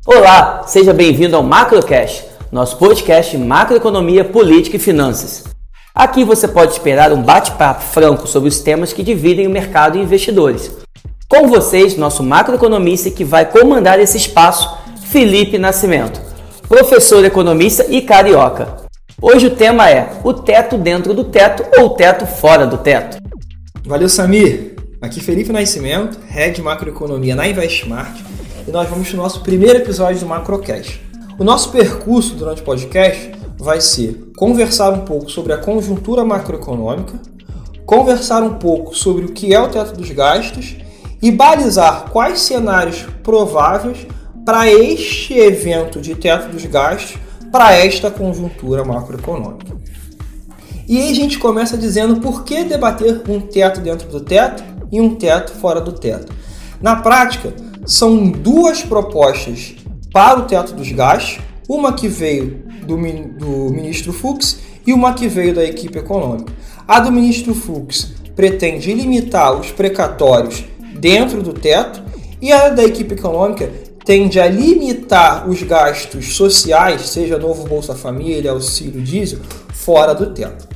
Olá, seja bem-vindo ao MacroCast, nosso podcast de macroeconomia, política e finanças. Aqui você pode esperar um bate-papo franco sobre os temas que dividem o mercado e investidores. Com vocês, nosso macroeconomista que vai comandar esse espaço, Felipe Nascimento, professor economista e carioca. Hoje o tema é o teto dentro do teto ou o teto fora do teto. Valeu, Samir! Aqui Felipe Nascimento, Head Macroeconomia na Investmart, e nós vamos no nosso primeiro episódio do MacroCast. O nosso percurso durante o podcast vai ser conversar um pouco sobre a conjuntura macroeconômica, conversar um pouco sobre o que é o teto dos gastos e balizar quais cenários prováveis para este evento de teto dos gastos, para esta conjuntura macroeconômica. E aí a gente começa dizendo por que debater um teto dentro do teto e um teto fora do teto. Na prática, são duas propostas para o teto dos gastos, uma que veio do ministro Fux e uma que veio da equipe econômica. A do ministro Fux pretende limitar os precatórios dentro do teto e a da equipe econômica tende a limitar os gastos sociais, seja novo Bolsa Família, auxílio diesel, fora do teto.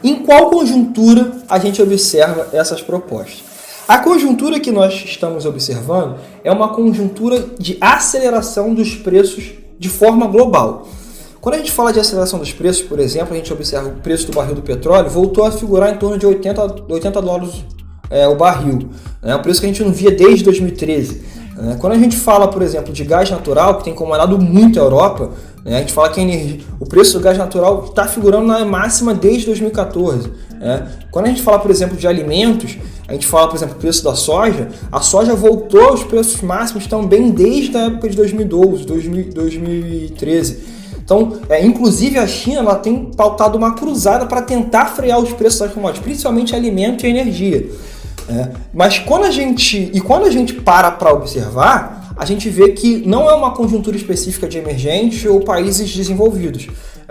Em qual conjuntura a gente observa essas propostas? A conjuntura que nós estamos observando é uma conjuntura de aceleração dos preços de forma global. Quando a gente fala de aceleração dos preços, por exemplo, a gente observa o preço do barril do petróleo voltou a figurar em torno de 80 dólares o barril. É um preço que a gente não via desde 2013. Quando a gente fala, por exemplo, de gás natural, que tem comandado muito a Europa, a gente fala que o preço do gás natural está figurando na máxima desde 2014. Quando a gente fala, por exemplo, de alimentos, a gente fala, por exemplo, do preço da soja, a soja voltou aos preços máximos também desde a época de 2012, 2013. Então, inclusive a China ela tem pautado uma cruzada para tentar frear os preços das commodities, principalmente alimento e energia. Mas quando a gente para observar, a gente vê que não é uma conjuntura específica de emergentes ou países desenvolvidos.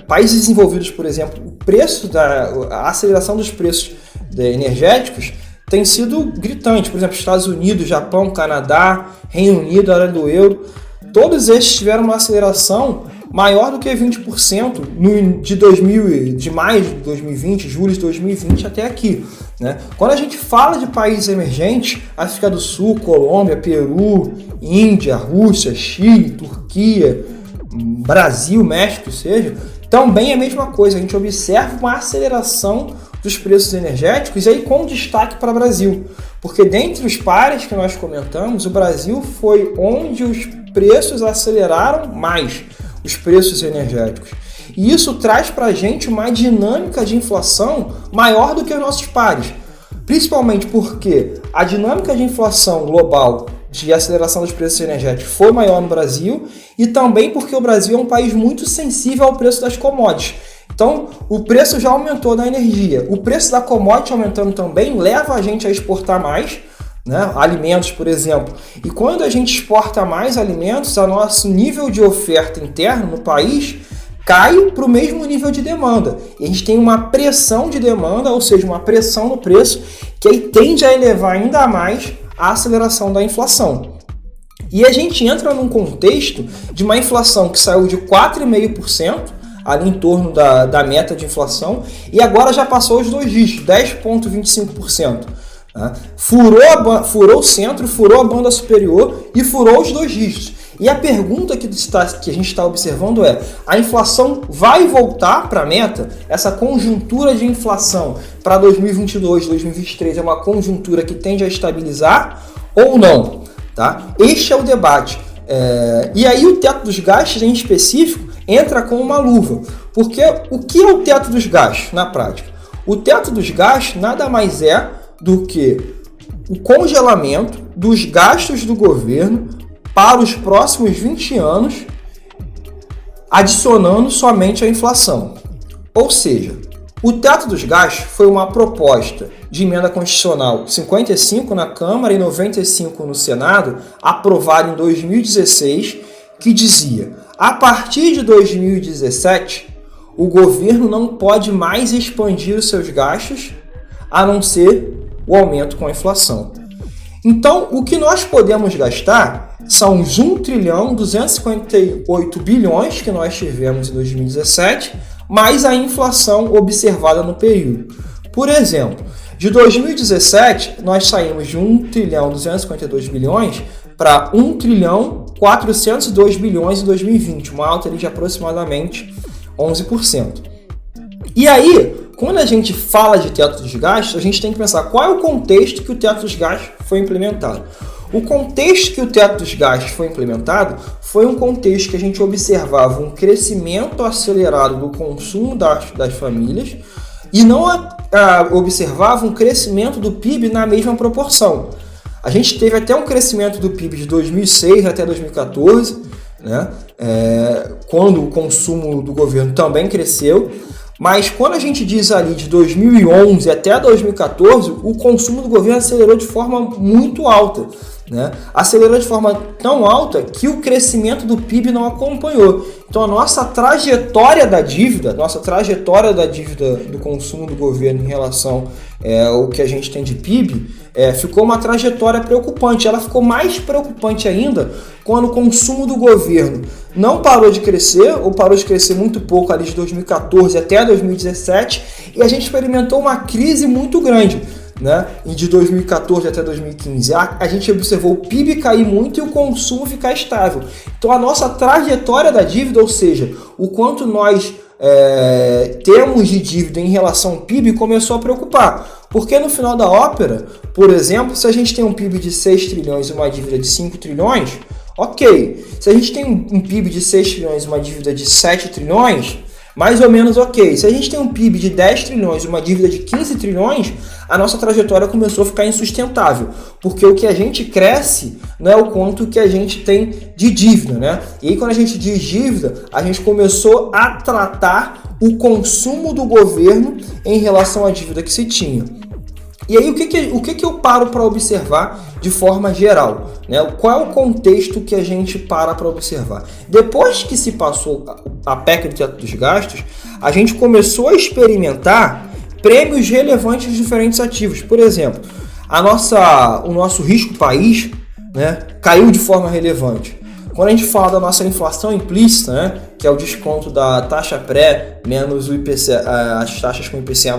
Países desenvolvidos, por exemplo, a aceleração dos preços energéticos tem sido gritante. Por exemplo, Estados Unidos, Japão, Canadá, Reino Unido, área do euro, todos estes tiveram uma aceleração maior do que 20% de maio de 2020, julho de 2020 até aqui. Quando a gente fala de países emergentes, África do Sul, Colômbia, Peru, Índia, Rússia, Chile, Turquia, Brasil, México, também é a mesma coisa. A gente observa uma aceleração dos preços energéticos e aí com destaque para o Brasil. Porque dentre os pares que nós comentamos, o Brasil foi onde os preços aceleraram mais, os preços energéticos. E isso traz para a gente uma dinâmica de inflação maior do que os nossos pares. Principalmente porque a dinâmica de inflação global de aceleração dos preços energéticos foi maior no Brasil e também porque o Brasil é um país muito sensível ao preço das commodities. Então, o preço já aumentou na energia. O preço da commodity aumentando também leva a gente a exportar mais, alimentos, por exemplo. E quando a gente exporta mais alimentos, o nosso nível de oferta interno no país cai para o mesmo nível de demanda. E a gente tem uma pressão de demanda, ou seja, uma pressão no preço, que aí tende a elevar ainda mais a aceleração da inflação. E a gente entra num contexto de uma inflação que saiu de 4,5%, ali em torno da meta de inflação, e agora já passou os dois dígitos, 10,25%. Furou o centro, furou a banda superior e furou os dois dígitos. E a pergunta que a gente está observando é: a inflação vai voltar para a meta? Essa conjuntura de inflação para 2022, 2023 é uma conjuntura que tende a estabilizar ou não? Este é o debate. E aí o teto dos gastos em específico entra com uma luva. Porque o que é o teto dos gastos na prática? O teto dos gastos nada mais é do que o congelamento dos gastos do governo para os próximos 20 anos, adicionando somente a inflação. Ou seja, o teto dos gastos foi uma proposta de emenda constitucional 55 na Câmara e 95 no Senado, aprovada em 2016, que dizia: a partir de 2017, o governo não pode mais expandir os seus gastos, a não ser o aumento com a inflação. Então, o que nós podemos gastar são os 1 trilhão 258 bilhões que nós tivemos em 2017, mais a inflação observada no período. Por exemplo, de 2017, nós saímos de 1 trilhão 252 bilhões para 1 trilhão 402 bilhões em 2020, uma alta de aproximadamente 11%. E aí, quando a gente fala de teto dos gastos, a gente tem que pensar qual é o contexto que o teto dos gastos foi implementado. O contexto que o teto dos gastos foi implementado foi um contexto que a gente observava um crescimento acelerado do consumo das famílias e não observava um crescimento do PIB na mesma proporção. A gente teve até um crescimento do PIB de 2006 até 2014, né? Quando o consumo do governo também cresceu, mas quando a gente diz ali de 2011 até 2014, o consumo do governo acelerou de forma muito alta, né? Acelerou de forma tão alta que o crescimento do PIB não acompanhou. Então a nossa trajetória da dívida do consumo do governo em relação ao que a gente tem de PIB, ficou uma trajetória preocupante. Ela ficou mais preocupante ainda quando o consumo do governo não parou de crescer, ou parou de crescer muito pouco ali de 2014 até 2017, e a gente experimentou uma crise muito grande, né? E de 2014 até 2015 a gente observou o PIB cair muito e o consumo ficar estável. Então a nossa trajetória da dívida, ou seja, o quanto nós temos de dívida em relação ao PIB, começou a preocupar. Porque no final da ópera, por exemplo, se a gente tem um PIB de 6 trilhões e uma dívida de 5 trilhões, ok. Se a gente tem um PIB de 6 trilhões e uma dívida de 7 trilhões, mais ou menos ok. Se a gente tem um PIB de 10 trilhões e uma dívida de 15 trilhões, a nossa trajetória começou a ficar insustentável. Porque o que a gente cresce não é o quanto que a gente tem de dívida, né? E aí quando a gente diz dívida, a gente começou a tratar o consumo do governo em relação à dívida que se tinha. E aí o que eu paro para observar de forma geral, né? Qual é o contexto que a gente para observar? Depois que se passou a PEC do teto dos gastos, a gente começou a experimentar prêmios relevantes de diferentes ativos. Por exemplo, o nosso risco país, né, caiu de forma relevante. Quando a gente fala da nossa inflação implícita, né, que é o desconto da taxa pré menos o IPC, as taxas com IPCA+,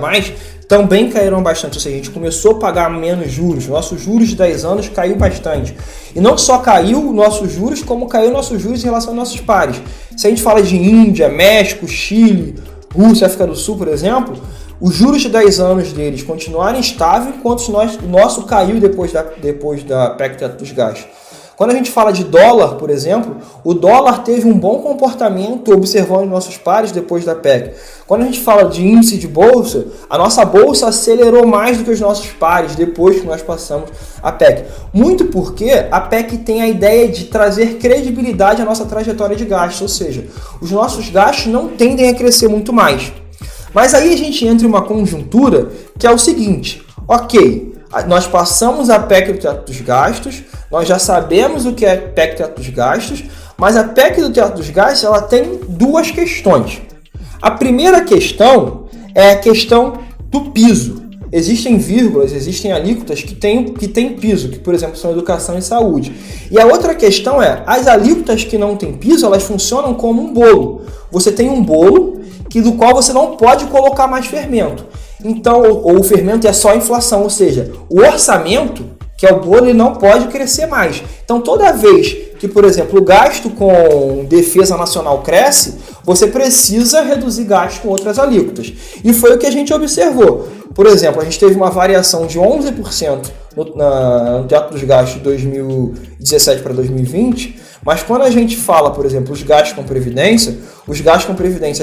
também caíram bastante. Ou seja, a gente começou a pagar menos juros. Nossos juros de 10 anos caiu bastante. E não só caiu nossos juros, como caiu nossos juros em relação aos nossos pares. Se a gente fala de Índia, México, Chile, Rússia, África do Sul, por exemplo, os juros de 10 anos deles continuaram estáveis, enquanto o nosso caiu depois da PEC do teto dos gastos. Quando a gente fala de dólar, por exemplo, o dólar teve um bom comportamento observando nossos pares depois da PEC. Quando a gente fala de índice de bolsa, a nossa bolsa acelerou mais do que os nossos pares depois que nós passamos a PEC. Muito porque a PEC tem a ideia de trazer credibilidade à nossa trajetória de gastos, ou seja, os nossos gastos não tendem a crescer muito mais. Mas aí a gente entra em uma conjuntura que é o seguinte, ok, nós passamos a PEC do teto dos gastos, nós já sabemos o que é PEC do teto dos gastos, mas a PEC do teto dos gastos ela tem duas questões. A primeira questão é a questão do piso. Existem vírgulas, existem alíquotas que têm piso, que por exemplo são educação e saúde. E a outra questão é, as alíquotas que não têm piso, elas funcionam como um bolo. Você tem um bolo do qual você não pode colocar mais fermento. Então, ou o fermento é só inflação, ou seja, o orçamento, que é o bolo, ele não pode crescer mais. Então, toda vez que, por exemplo, o gasto com defesa nacional cresce, você precisa reduzir gasto com outras alíquotas. E foi o que a gente observou. Por exemplo, a gente teve uma variação de 11% no teto dos gastos de 2017 para 2020, mas quando a gente fala, por exemplo, os gastos com previdência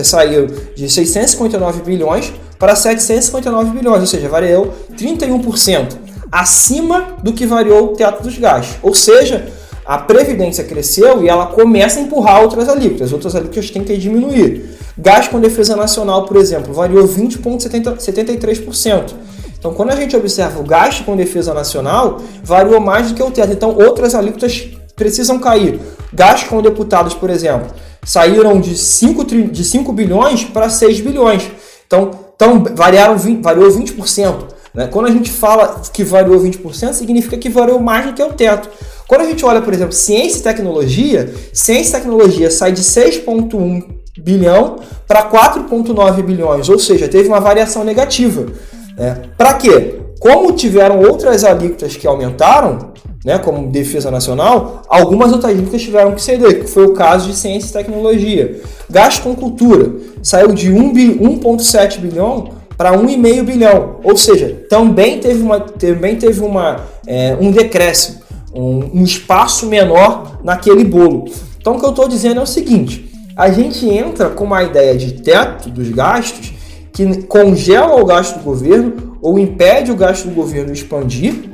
saíram de 659 bilhões para 759 bilhões, ou seja, variou 31% acima do que variou o teto dos gastos. Ou seja, a previdência cresceu e ela começa a empurrar outras alíquotas têm que diminuir. Gasto com defesa nacional, por exemplo, variou 20,73%. Então, quando a gente observa o gasto com defesa nacional, variou mais do que o teto. Então, outras alíquotas precisam cair. Gastos com deputados, por exemplo, saíram de 5 bilhões para 6 bilhões. Então variou 20%. Né? Quando a gente fala que variou 20%, significa que variou mais do que o teto. Quando a gente olha, por exemplo, ciência e tecnologia sai de 6,1 bilhão para 4,9 bilhões, ou seja, teve uma variação negativa. Para quê? Como tiveram outras alíquotas que aumentaram, né, como defesa nacional, algumas outras alíquotas tiveram que ceder, que foi o caso de ciência e tecnologia. Gasto com cultura saiu de 1,7 bilhão para 1,5 bilhão, ou seja, também teve um decréscimo, um espaço menor naquele bolo. Então o que eu estou dizendo é o seguinte, a gente entra com uma ideia de teto dos gastos que congela o gasto do governo ou impede o gasto do governo expandir,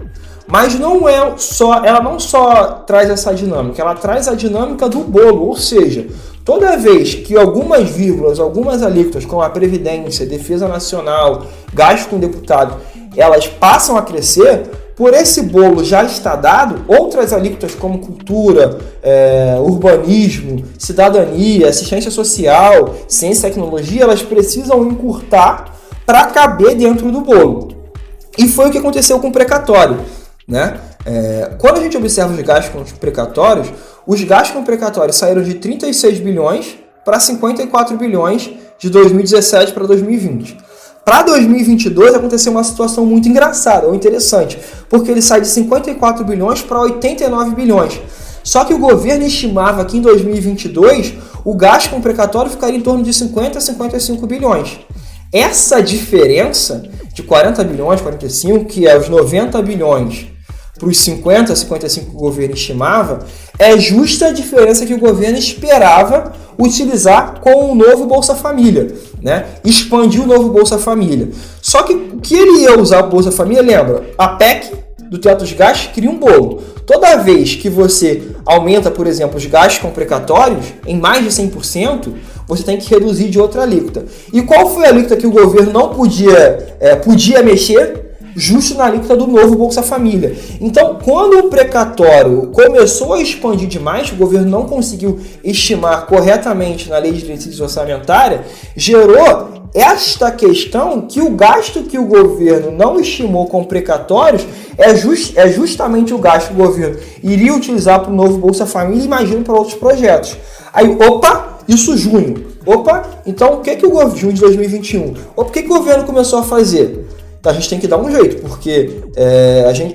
mas ela não só traz essa dinâmica, ela traz a dinâmica do bolo, ou seja, toda vez que algumas vírgulas, algumas alíquotas, como a Previdência, Defesa Nacional, gasto com deputado, elas passam a crescer, por esse bolo já está dado, outras alíquotas como cultura, urbanismo, cidadania, assistência social, ciência e tecnologia, elas precisam encurtar para caber dentro do bolo. E foi o que aconteceu com o precatório. Né? Quando a gente observa os gastos com os precatórios, os gastos com precatórios saíram de 36 bilhões para 54 bilhões de 2017 para 2020. Para 2022 aconteceu uma situação muito engraçada ou interessante, porque ele sai de 54 bilhões para 89 bilhões. Só que o governo estimava que em 2022 o gasto com precatório ficaria em torno de 50 a 55 bilhões. Essa diferença de 40 bilhões, 45, que é os 90 bilhões para os 50 a 55 que o governo estimava, é justa a diferença que o governo esperava utilizar com o novo Bolsa Família, né? Expandir o novo Bolsa Família. Só que o que ele ia usar o Bolsa Família, lembra? A PEC do teto dos gastos cria um bolo. Toda vez que você aumenta, por exemplo, os gastos com precatórios em mais de 100%, você tem que reduzir de outra alíquota. E qual foi a alíquota que o governo não podia mexer? Justo na alíquota do novo Bolsa Família. Então, quando o precatório começou a expandir demais, o governo não conseguiu estimar corretamente na lei de diretrizes orçamentárias, gerou esta questão que o gasto que o governo não estimou com precatórios é justamente o gasto que o governo iria utilizar para o novo Bolsa Família e imagino para outros projetos. Aí, isso junho. Então o que o governo, junho de 2021, o que o governo começou a fazer? Então, a gente tem que dar um jeito, porque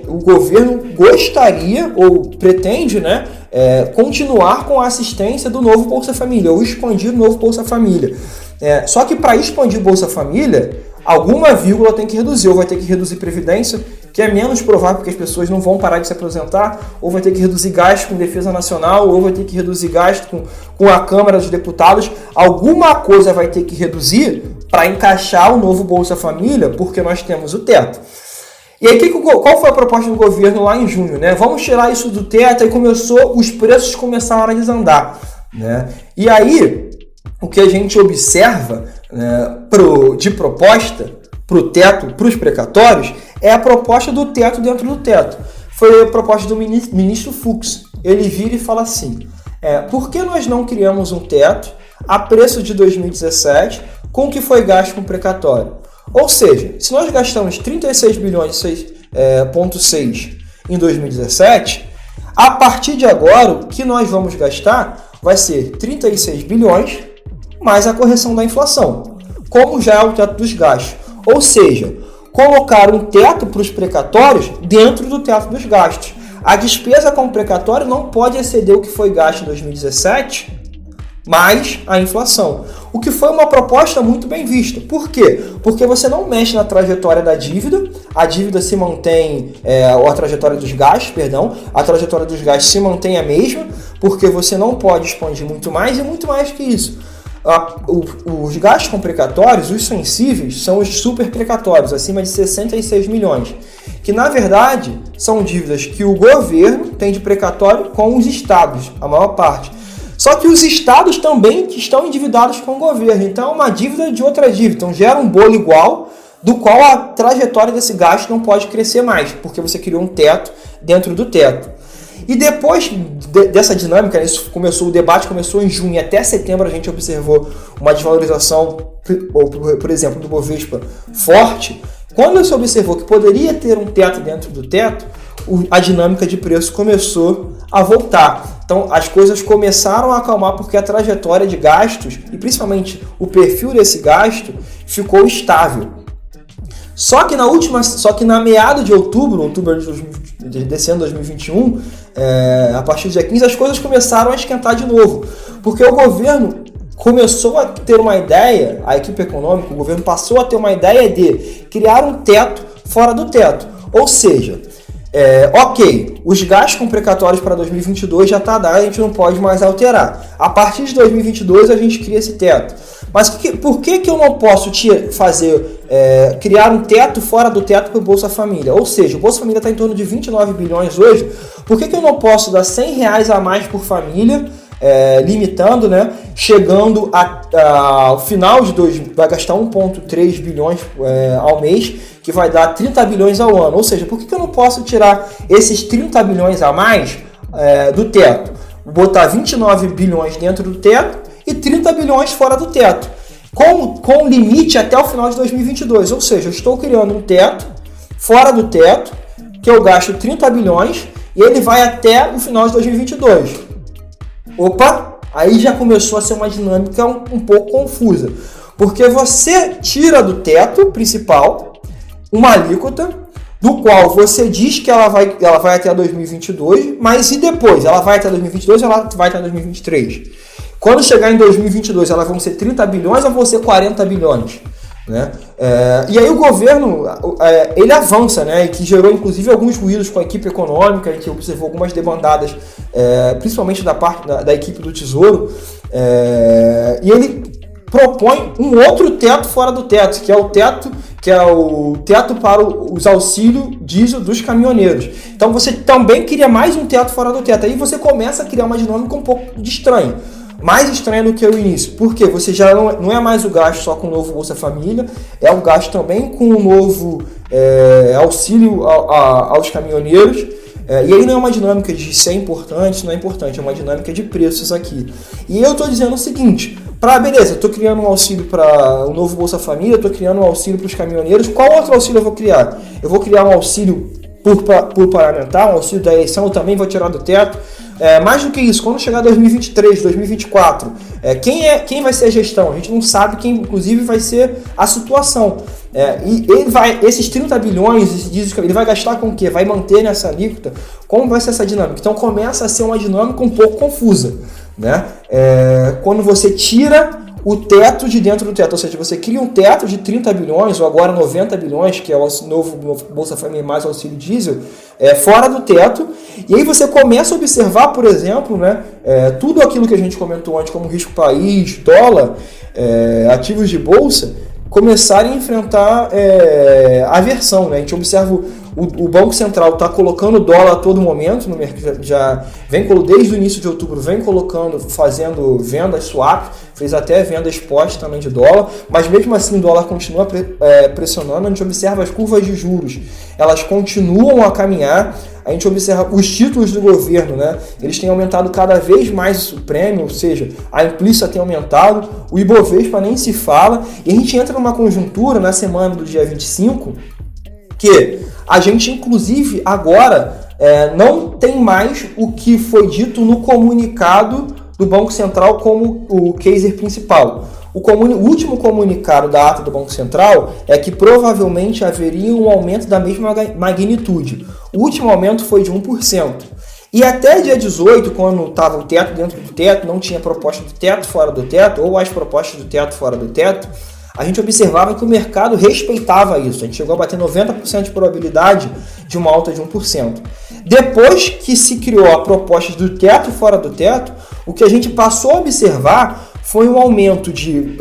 o governo gostaria ou pretende, né, continuar com a assistência do novo Bolsa Família, ou expandir o novo Bolsa Família. Só que para expandir o Bolsa Família, alguma vírgula tem que reduzir, ou vai ter que reduzir Previdência, que é menos provável porque as pessoas não vão parar de se aposentar, ou vai ter que reduzir gasto com Defesa Nacional, ou vai ter que reduzir gasto com a Câmara dos Deputados. Alguma coisa vai ter que reduzir para encaixar o novo Bolsa Família, porque nós temos o teto. E aí, qual foi a proposta do governo lá em junho? Né? Vamos tirar isso do teto, e os preços começaram a desandar. Né? E aí, o que a gente observa, né, de proposta para o teto, para os precatórios, é a proposta do teto dentro do teto. Foi a proposta do ministro Fux. Ele vira e fala assim, por que nós não criamos um teto a preço de 2017 com o que foi gasto com precatório? Ou seja, se nós gastamos 36 bilhões e 6,6 em 2017, a partir de agora o que nós vamos gastar vai ser 36 bilhões mais a correção da inflação, como já é o teto dos gastos. Ou seja, colocar um teto para os precatórios dentro do teto dos gastos. A despesa com precatório não pode exceder o que foi gasto em 2017, mais a inflação. O que foi uma proposta muito bem vista. Por quê? Porque você não mexe na trajetória da dívida, a dívida se mantém, ou a trajetória dos gastos, a trajetória dos gastos se mantém a mesma, porque você não pode expandir muito mais e muito mais que isso. Os gastos com precatórios, os sensíveis, são os super precatórios, acima de 66 milhões, que na verdade são dívidas que o governo tem de precatório com os estados, a maior parte. Só que os estados também estão endividados com o governo, então é uma dívida de outra dívida, então gera um bolo igual, do qual a trajetória desse gasto não pode crescer mais, porque você criou um teto dentro do teto. E depois dessa dinâmica, o debate começou em junho e até setembro a gente observou uma desvalorização, por exemplo, do Bovespa forte, Quando se observou que poderia ter um teto dentro do teto, a dinâmica de preço começou a voltar. Então, as coisas começaram a acalmar porque a trajetória de gastos, e principalmente o perfil desse gasto, ficou estável. Só que na meada de outubro desse ano 2021, a partir do dia 15, as coisas começaram a esquentar de novo. Porque o governo começou a ter uma ideia, a equipe econômica, o governo passou a ter uma ideia de criar um teto fora do teto. Ou seja, ok, os gastos com precatórios para 2022 já está dado, a gente não pode mais alterar. A partir de 2022 a gente cria esse teto. Mas por que eu não posso criar um teto fora do teto para o Bolsa Família? Ou seja, o Bolsa Família está em torno de 29 bilhões hoje. Por que eu não posso dar R$100 a mais por família, limitando, né? Chegando ao final de vai gastar 1,3 bilhões ao mês, que vai dar 30 bilhões ao ano. Ou seja, por que eu não posso tirar esses 30 bilhões a mais do teto? Botar 29 bilhões dentro do teto e 30 bilhões fora do teto, com limite até o final de 2022. Ou seja, eu estou criando um teto fora do teto, que eu gasto 30 bilhões e ele vai até o final de 2022. Opa, aí já começou a ser uma dinâmica um pouco confusa, porque você tira do teto principal uma alíquota, do qual você diz que ela vai até 2022, mas e depois? Ela vai até 2022 ou ela vai até 2023? Quando chegar em 2022, elas vão ser 30 bilhões ou vão ser 40 bilhões? Né? E aí o governo ele avança, né? E que gerou inclusive alguns ruídos com a equipe econômica, a gente observou algumas debandadas, principalmente da parte da equipe do Tesouro, e ele propõe um outro teto fora do teto, que é o teto para os auxílios diesel dos caminhoneiros. Então você também cria mais um teto fora do teto. Aí você começa a criar uma dinâmica um pouco estranha. Mais estranha do que o início. Porque você já não é mais o gasto só com o novo Bolsa Família, é um gasto também com o novo auxílio aos caminhoneiros. E aí não é uma dinâmica de se é importante, se não é importante, é uma dinâmica de preços aqui. E eu estou dizendo o seguinte, beleza, eu estou criando um auxílio para o novo Bolsa Família, estou criando um auxílio para os caminhoneiros, qual outro auxílio eu vou criar? Eu vou criar um auxílio por parlamentar, um auxílio da eleição, eu também vou tirar do teto. Mais do que isso, quando chegar 2023, 2024, quem vai ser a gestão? A gente não sabe quem, inclusive, vai ser a situação. E esses 30 bilhões, ele vai gastar com o quê? Vai manter nessa alíquota? Como vai ser essa dinâmica? Então começa a ser uma dinâmica um pouco confusa, né? Quando você tira o teto de dentro do teto, ou seja, você cria um teto de 30 bilhões, ou agora 90 bilhões, que é o novo Bolsa Família mais auxílio diesel, fora do teto, e aí você começa a observar, por exemplo, né, tudo aquilo que a gente comentou antes, como risco país, dólar, ativos de bolsa, começarem a enfrentar aversão, né? A gente observa o Banco Central está colocando dólar a todo momento no mercado, desde o início de outubro, fazendo vendas swap, fez até venda spot também de dólar, mas mesmo assim o dólar continua pressionando. A gente observa as curvas de juros, elas continuam a caminhar. A gente observa os títulos do governo, né? Eles têm aumentado cada vez mais o prêmio, ou seja, a implícita tem aumentado, o Ibovespa nem se fala, e a gente entra numa conjuntura na semana do dia 25, que a gente, inclusive, agora não tem mais o que foi dito no comunicado do Banco Central como o case principal. O último comunicado da ata do Banco Central é que provavelmente haveria um aumento da mesma magnitude. O último aumento foi de 1%. E até dia 18, quando estava o teto dentro do teto, não tinha proposta do teto fora do teto, ou as propostas do teto fora do teto, a gente observava que o mercado respeitava isso. A gente chegou a bater 90% de probabilidade de uma alta de 1%. Depois que se criou a proposta do teto e fora do teto, o que a gente passou a observar foi um aumento de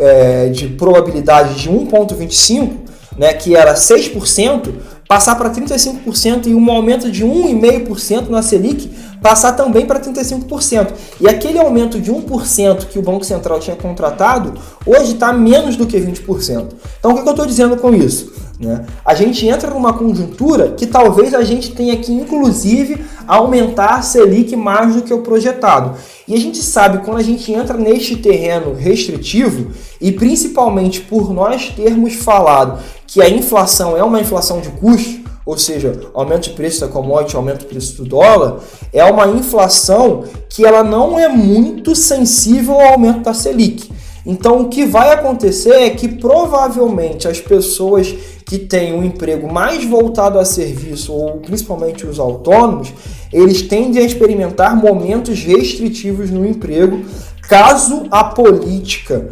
probabilidade de 1,25%, né, que era 6%, passar para 35% e um aumento de 1,5% na Selic passar também para 35%. E aquele aumento de 1% que o Banco Central tinha contratado, hoje está menos do que 20%. Então o que eu estou dizendo com isso? Né? A gente entra numa conjuntura que talvez a gente tenha que, inclusive, aumentar a Selic mais do que o projetado. E a gente sabe, quando a gente entra neste terreno restritivo, e principalmente por nós termos falado que a inflação é uma inflação de custo, ou seja, aumento de preço da commodity, aumento do preço do dólar, é uma inflação que ela não é muito sensível ao aumento da Selic. Então, o que vai acontecer é que provavelmente as pessoas que têm um emprego mais voltado a serviço, ou principalmente os autônomos, eles tendem a experimentar momentos restritivos no emprego, caso a política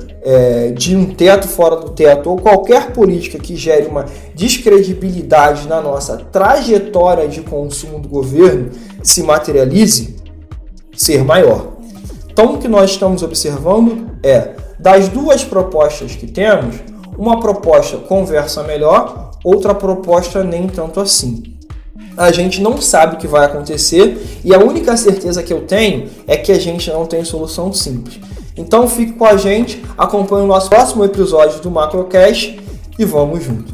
de um teto fora do teto, ou qualquer política que gere uma descredibilidade na nossa trajetória de consumo do governo se materialize, ser maior. Então, o que nós estamos observando é, das duas propostas que temos, uma proposta conversa melhor, outra proposta nem tanto assim. A gente não sabe o que vai acontecer e a única certeza que eu tenho é que a gente não tem solução simples. Então fique com a gente, acompanhe o nosso próximo episódio do MacroCast e vamos junto.